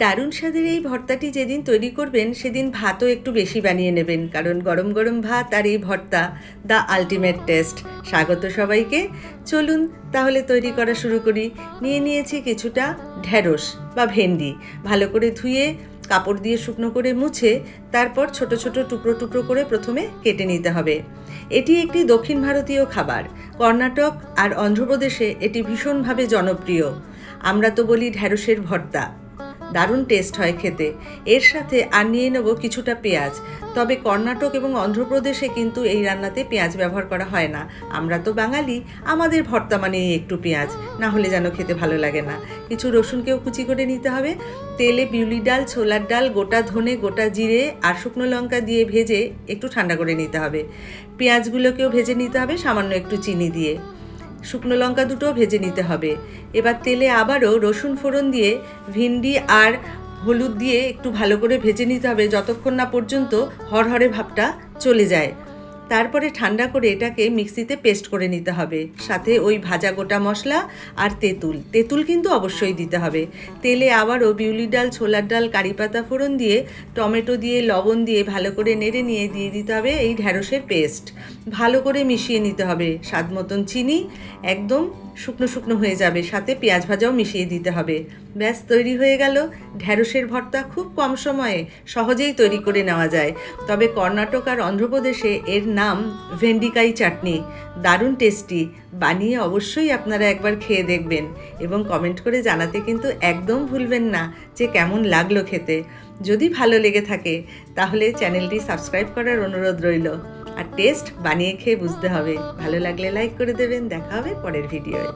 দারুণ স্বাদের এই ভর্তাটি যেদিন তৈরি করবেন সেদিন ভাতও একটু বেশি বানিয়ে নেবেন, কারণ গরম গরম ভাত আর এই ভর্তা দ্য আলটিমেট টেস্ট। স্বাগত সবাইকে। চলুন তাহলে তৈরি করা শুরু করি। নিয়ে নিয়েছি কিছুটা ঢ্যাঁড়স বা ভেন্ডি, ভালো করে ধুয়ে কাপড় দিয়ে শুকনো করে মুছে তারপর ছোট ছোট টুকরো টুকরো করে প্রথমে কেটে নিতে হবে। এটি একটি দক্ষিণ ভারতীয় খাবার। কর্ণাটক আর অন্ধ্রপ্রদেশে এটি ভীষণভাবে জনপ্রিয়। আমরা তো বলি ঢ্যাঁড়সের ভর্তা। দারুণ টেস্ট হয় খেতে। এর সাথে আর নিয়ে নেব কিছুটা পেঁয়াজ। তবে কর্ণাটক এবং অন্ধ্রপ্রদেশে কিন্তু এই রান্নাতে পেঁয়াজ ব্যবহার করা হয় না। আমরা তো বাঙালি, আমাদের ভর্তা মানেই একটু পেঁয়াজ, না হলে যেন খেতে ভালো লাগে না। কিছু রসুনকেও কুচি করে নিতে হবে। তেলে বিউলি ডাল, ছোলার ডাল, গোটা ধনে, গোটা জিরে আর শুকনো লঙ্কা দিয়ে ভেজে একটু ঠান্ডা করে নিতে হবে। পেঁয়াজগুলোকেও ভেজে নিতে হবে সামান্য একটু চিনি দিয়ে। শুকনো লঙ্কা দুটোও ভেজে নিতে হবে। এবার তেলে আবারও রসুন ফোড়ন দিয়ে ভিন্ডি আর হলুদ দিয়ে একটু ভালো করে ভেজে নিতে হবে যতক্ষণ না পর্যন্ত হরহরে ভাবটা চলে যায়। তারপরে ঠান্ডা করে এটাকে মিক্সিতে পেস্ট করে নিতে হবে। সাথে ওই ভাজা গোটা মশলা আর তেঁতুল কিন্তু অবশ্যই দিতে হবে। তেলে আবারও বিউলি ডাল, ছোলার ডাল, কারি পাতা ফোড়ন দিয়ে টমেটো দিয়ে লবণ দিয়ে ভালো করে নেড়ে নিয়ে দিয়ে দিতে হবে এই ঢ্যাঁড়সের পেস্ট। ভালো করে মিশিয়ে নিতে হবে। স্বাদ মতন চিনি, একদম শুকনো শুকনো হয়ে যাবে, সাথে পেঁয়াজ ভাজাও মিশিয়ে দিতে হবে। ব্যাস তৈরি হয়ে গেল ঢ্যাঁড়সের ভর্তা। খুব কম সময়ে সহজেই তৈরি করে নেওয়া যায়। তবে কর্ণাটক আর অন্ধ্রপ্রদেশে এর নাম ভেন্ডিকাই চাটনি। দারুণ টেস্টি। বানিয়ে অবশ্যই আপনারা একবার খেয়ে দেখবেন এবং কমেন্ট করে জানাতে কিন্তু একদম ভুলবেন না যে কেমন লাগলো খেতে। যদি ভালো লেগে থাকে তাহলে চ্যানেলটি সাবস্ক্রাইব করার অনুরোধ রইল। আর টেস্ট বানিয়ে খেয়ে বুঝতে হবে। ভালো লাগলে লাইক করে দেবেন। দেখা হবে পরের ভিডিওয়।